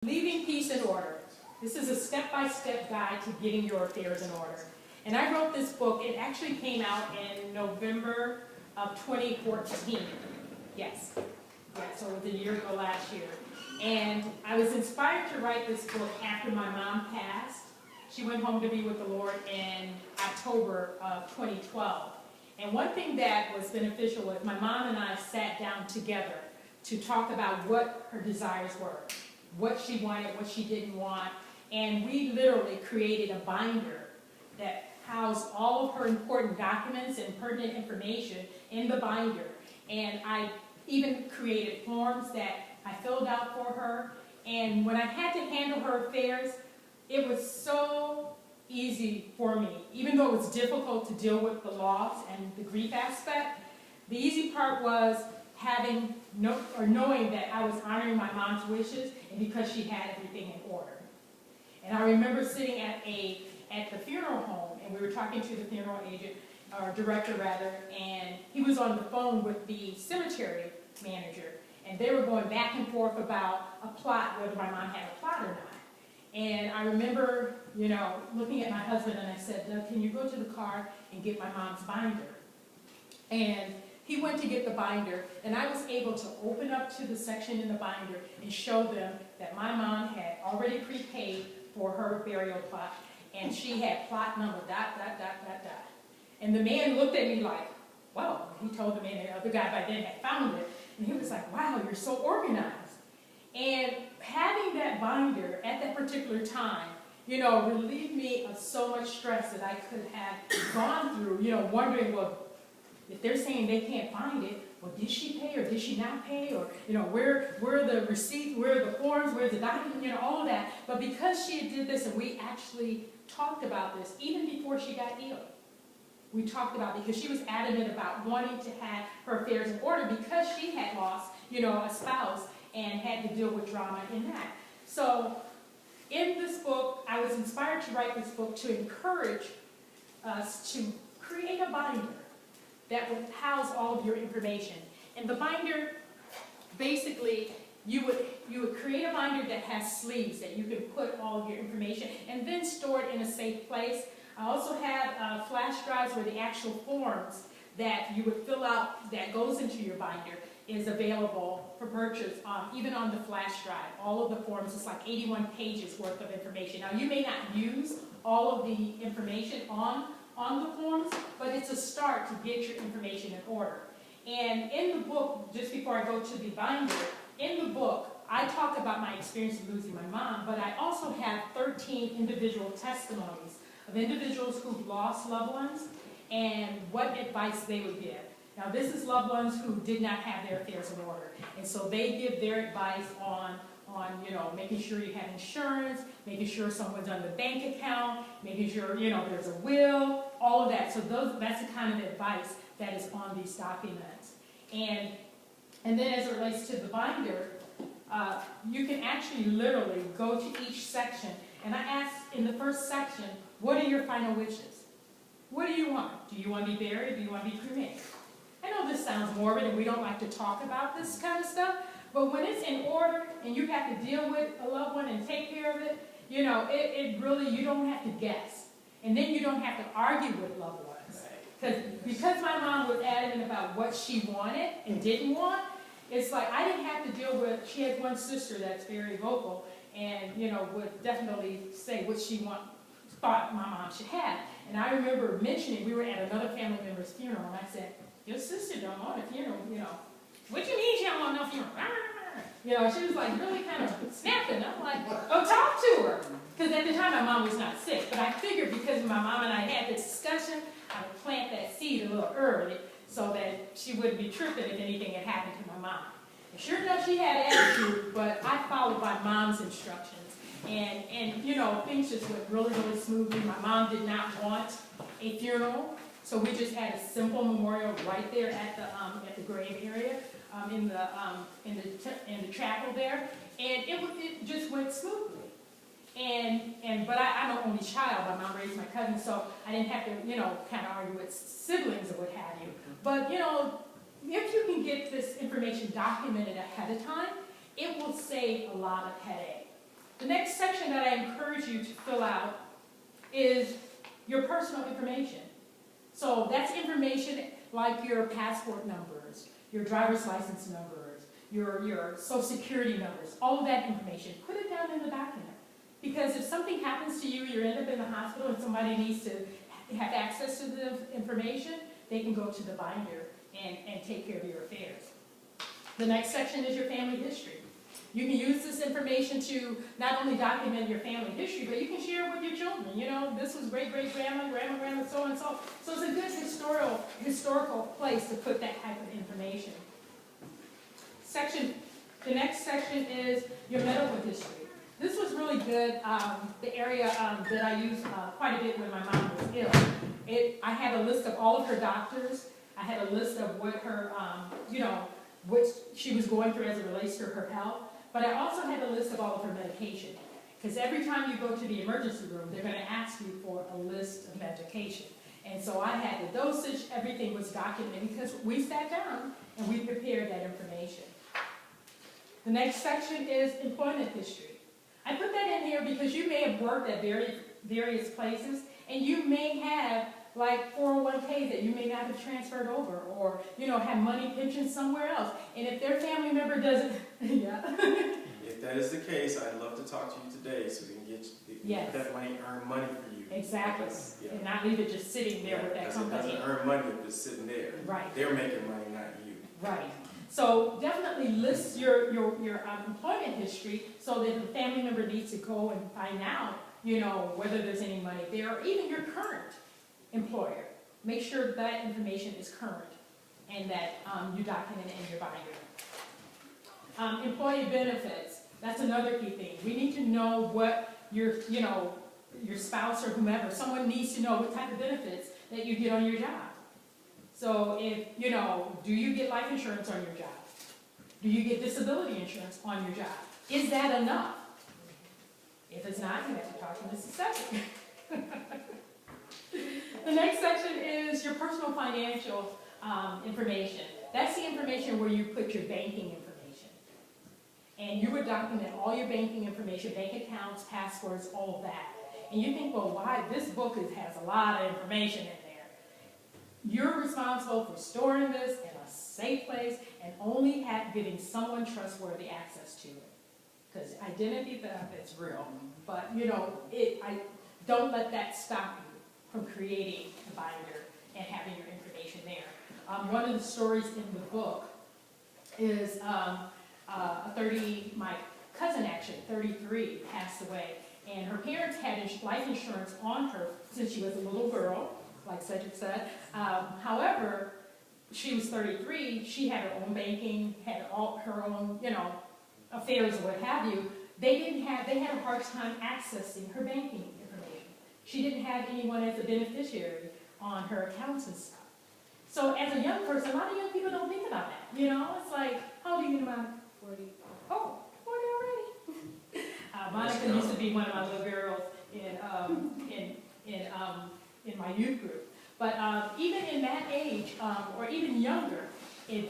Leaving Peace in Order. This is a step-by-step guide to getting your affairs in order. And I wrote this book. It actually came out in November of 2014. Yes. Yeah, so it was a year ago last year. And I was inspired to write this book after my mom passed. She went home to be with the Lord in October of 2012. And one thing that was beneficial was my mom and I sat down together to talk about what her desires were, what she wanted, what she didn't want. And we literally created a binder that housed all of her important documents and pertinent information in the binder. And I even created forms that I filled out for her. And when I had to handle her affairs, it was so easy for me. Even though it was difficult to deal with the loss and the grief aspect, the easy part was knowing that I was honoring my mom's wishes, and because she had everything in order. And I remember sitting at the funeral home, and we were talking to the funeral agent, or director rather, and he was on the phone with the cemetery manager, and they were going back and forth about a plot, whether my mom had a plot or not. And I remember, looking at my husband, and I said, "Doug, can you go to the car and get my mom's binder?" And he went to get the binder, and I was able to open up to the section in the binder and show them that my mom had already prepaid for her burial plot, and she had plot number ... And the man looked at me like, "Whoa." He told the man, the other guy by then had found it, and he was like, "Wow, you're so organized." And having that binder at that particular time, relieved me of so much stress that I could have gone through, wondering, well, if they're saying they can't find it, well, did she pay or did she not pay? Or, where are the receipts, where are the forms, where's the document, all of that. But because she did this, and we actually talked about this even before she got ill. We talked about it because she was adamant about wanting to have her affairs in order because she had lost, a spouse and had to deal with drama in that. So in this book, I was inspired to write this book to encourage us to create a binder that would house all of your information. And the binder, basically, you would create a binder that has sleeves that you can put all of your information and then store it in a safe place. I also have flash drives where the actual forms that you would fill out that goes into your binder is available for purchase, even on the flash drive. All of the forms, it's like 81 pages worth of information. Now, you may not use all of the information on the forms, but it's a start to get your information in order. And in the book, just before I go to the binder, in the book, I talk about my experience of losing my mom, but I also have 13 individual testimonies of individuals who've lost loved ones and what advice they would give. Now, this is loved ones who did not have their affairs in order, and so they give their advice on making sure you have insurance, making sure someone's on the bank account, making sure, there's a will, all of that. So that's the kind of advice that is on these documents. And then as it relates to the binder, you can actually literally go to each section. And I asked in the first section, what are your final wishes? What do you want? Do you want to be buried? Do you want to be cremated? I know this sounds morbid and we don't like to talk about this kind of stuff, but when it's in order and you have to deal with a loved one and take care of it, it really, you don't have to guess. And then you don't have to argue with loved ones. Because my mom was adamant about what she wanted and didn't want, it's like I didn't have to deal with, she had one sister that's very vocal and, would definitely say what she thought my mom should have. And I remember mentioning, we were at another family member's funeral, and I said, "Your sister don't want a funeral, What do you mean she don't want no funeral?" She was like really kind of snapping. I'm like, "Oh, talk to her." Because at the time my mom was not sick, but I figured because my mom and I had this discussion, I would plant that seed a little early so that she wouldn't be tripping if anything had happened to my mom. And sure enough, she had attitude, but I followed my mom's instructions. And things just went really, really smoothly. My mom did not want a funeral, so we just had a simple memorial right there at the grave area, in the chapel there, and it just went smoothly. But I'm an only child. My mom raised my cousin, so I didn't have to kind of argue with siblings or what have you. But if you can get this information documented ahead of time, it will save a lot of headache. encourage you to fill out is your personal information. So that's information like your passport numbers, your driver's license numbers, your social security numbers, all of that information. Put it down in the document. Because if something happens to you, you end up in the hospital and somebody needs to have access to the information, they can go to the binder and take care of your affairs. The next section is your family history. You can use this information to not only document your family history, but you can share it with your children. You know, this was great-great-grandma, grandma, so-and-so. So it's a good historical place to put that type of information. The next section is your medical history. This was really good, the area that I used quite a bit when my mom was ill. I had a list of all of her doctors. I had a list of what her, what she was going through as it relates to her health. But I also had a list of all of her medication. Because every time you go to the emergency room, they're going to ask you for a list of medication. And so I had the dosage, everything was documented because we sat down and we prepared that information. The next section is employment history. I put that in here because you may have worked at various places and you may have like 401ks that you may not have transferred over, or have money pensions somewhere else. And if their family member doesn't, yeah. If that is the case, I'd love to talk to you today so we can get that money, earn money for you. Exactly. Yeah. And not leave it just sitting there with that company. It doesn't earn money if it's sitting there. Right. They're making money, not you. Right. So definitely list your employment history so that if a family member needs to go and find out, whether there's any money there, or even your current employer. Make sure that information is current and that you document it in your binder. Employee benefits, that's another key thing. We need to know what your spouse or whomever, someone needs to know what type of benefits that you get on your job. So if, do you get life insurance on your job? Do you get disability insurance on your job? Is that enough? If it's not, you have to talk to Mrs. Second. The next section is your personal financial information. That's the information where you put your banking information. And you would document all your banking information, bank accounts, passwords, all of that. And you think, well, why? This book has a lot of information in there. You're responsible for storing this in a safe place and only giving someone trustworthy access to it. Because identity theft is real. But, don't let that stop you from creating a binder and having your information there. One of the stories in the book is my cousin actually, 33, passed away. And her parents had life insurance on her since she was a little girl, like Cedric said. However, she was 33, she had her own banking, had all her own, affairs or what have you. They had a hard time accessing her banking information. She didn't have anyone as a beneficiary on her accounts and stuff. So as a young person, a lot of young people don't think about that. It's like, how old are you in about 40? Oh, 40 already. Monica used to be one of my little girls in my youth group. But even in that age, or even younger, if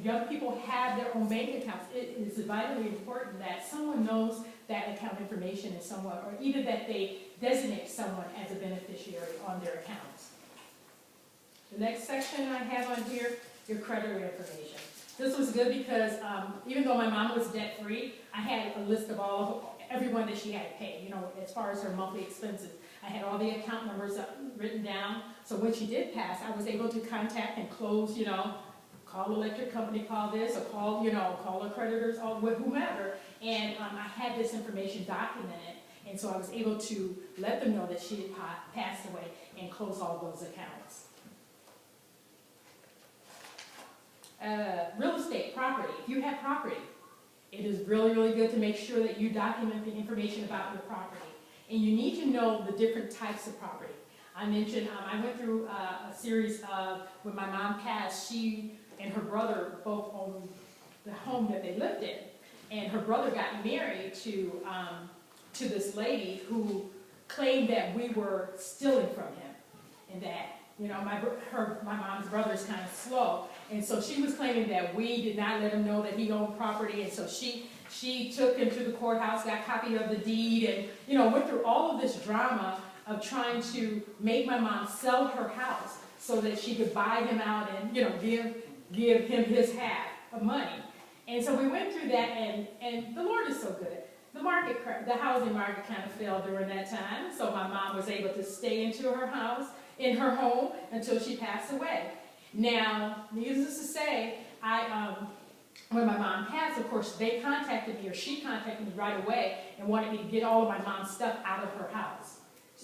young people have their own bank accounts, it is vitally important that someone knows that account information is somewhat, or even that they designate someone as a beneficiary on their accounts. The next section I have on here, your creditor information. This was good because even though my mom was debt-free, I had a list of everyone that she had to pay, as far as her monthly expenses. I had all the account numbers written down, so when she did pass, I was able to contact and close, call the electric company, call this, or call the creditors, or whomever, and I had this information documented, and so I was able to let them know that she had passed away and close all those accounts. Real estate, property. If you have property, it is really, really good to make sure that you document the information about your property. And you need to know the different types of property. I mentioned, I went through a series of, when my mom passed, she and her brother both owned the home that they lived in. And her brother got married to this lady who claimed that we were stealing from him. And that, my mom's brother is kind of slow. And so she was claiming that we did not let him know that he owned property. And so she she took him to the courthouse, got a copy of the deed, and, you know, went through all of this drama of trying to make my mom sell her house so that she could buy him out and, you know, give him his half of money. And so we went through that, and the Lord is so good. The housing market kind of fell during that time, so my mom was able to stay in her home until she passed away. Now, needless to say, when my mom passed, of course, they contacted me, or she contacted me right away and wanted me to get all of my mom's stuff out of her house.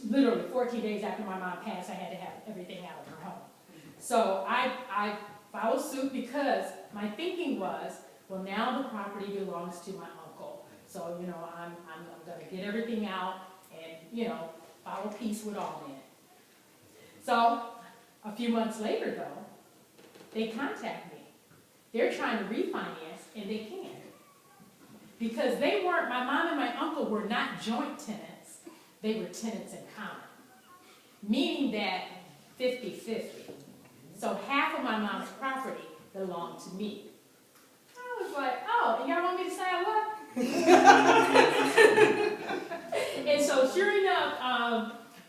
Literally 14 days after my mom passed, I had to have everything out of her home. So I followed suit because my thinking was, well, now the property belongs to my uncle. So, you know, I'm going to get everything out and, you know, follow peace with all men. So a few months later, though, they contact me. They're trying to refinance, and they can't. Because my mom and my uncle were not joint tenants. They were tenants in common. Meaning that 50-50. So half of my mom's property belonged to me. I was like, oh, and y'all want me to sign what? And so sure enough,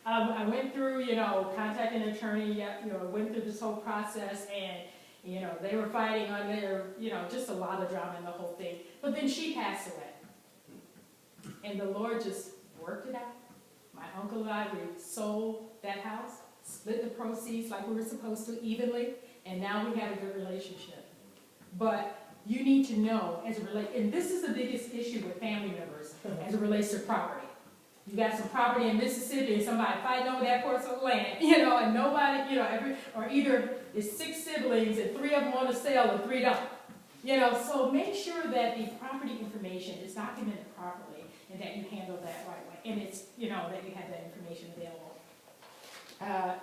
I went through, you know, contacting an attorney, you know, went through this whole process, and, you know, they were fighting on their, you know, just a lot of drama in the whole thing. But then she passed away. And the Lord just worked it out. My uncle and I, we sold that house, split the proceeds like we were supposed to evenly, and now we have a good relationship. But you need to know, and this is the biggest issue with family members as it relates to property. You got some property in Mississippi and somebody fighting over that parcel of land, you know, and nobody, you know, or either it's 6 siblings and 3 of them want to sell and 3 don't. You know, so make sure that the property information is documented properly and that you handle that right way. And it's, you know, that you have that information available.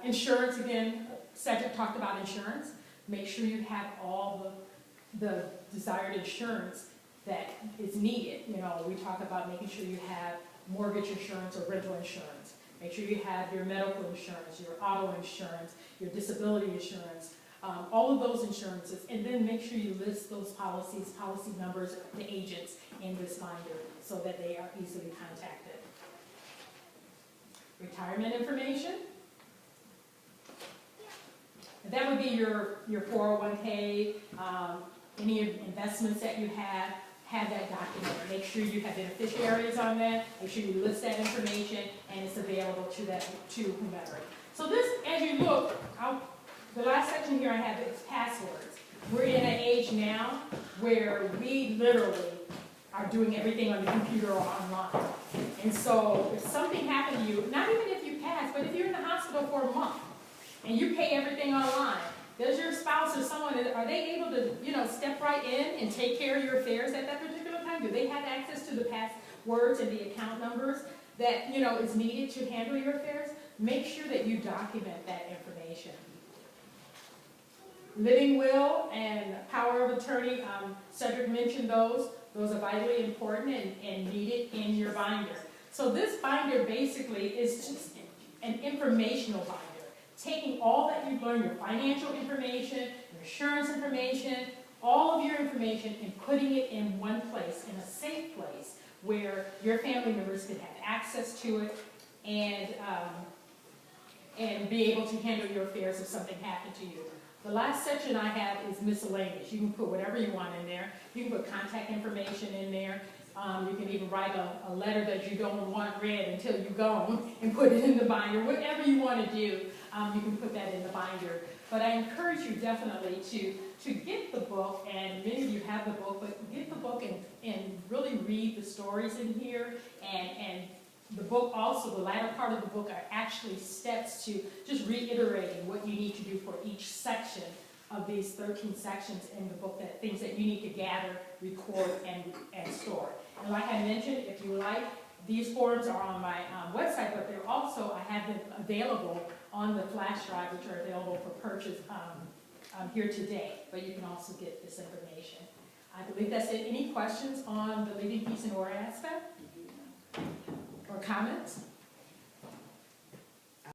Insurance, again, Cedric talked about insurance. Make sure you have all the desired insurance that is needed. You know, we talk about making sure you have mortgage insurance or rental insurance. Make sure you have your medical insurance, your auto insurance, your disability insurance, all of those insurances, and then make sure you list those policies, policy numbers, the agents in this binder so that they are easily contacted. Retirement information. That would be your 401k, any investments that you have that document. Make sure you have beneficiaries on that. Make sure you list that information and it's available to whomever. So this, as you look, the last section here I have is passwords. We're in an age now where we literally are doing everything on the computer or online. And so if something happened to you, not even if you pass, but if you're in the hospital for a month and you pay everything online, does your spouse or someone, are they able to, you know, step right in and take care of your affairs at that particular time? Do they have access to the passwords and the account numbers that, you know, is needed to handle your affairs? Make sure that you document that information. Living will and power of attorney, Cedric mentioned those. Those are vitally important and needed in your binder. So this binder basically is just an informational binder. Taking all that you've learned, your financial information, your insurance information, all of your information, and putting it in one place, in a safe place, where your family members can have access to it and be able to handle your affairs if something happened to you. The last section I have is miscellaneous. You can put whatever you want in there. You can put contact information in there. You can even write a letter that you don't want read until you go and put it in the binder. Whatever you want to do, you can put that in the binder. But I encourage you definitely to get the book, and many of you have the book, but get the book and really read the stories in here. And the book also, the latter part of the book, are actually steps to just reiterating what you need to do for each section of these 13 sections in the book, that things that you need to gather, record, and store. And like I mentioned, if you like, these forms are on my website, but they're also, I have them available on the flash drive, which are available for purchase here today. But you can also get this information. I believe that's it. Any questions on the leaving peace and order aspect? Or comments?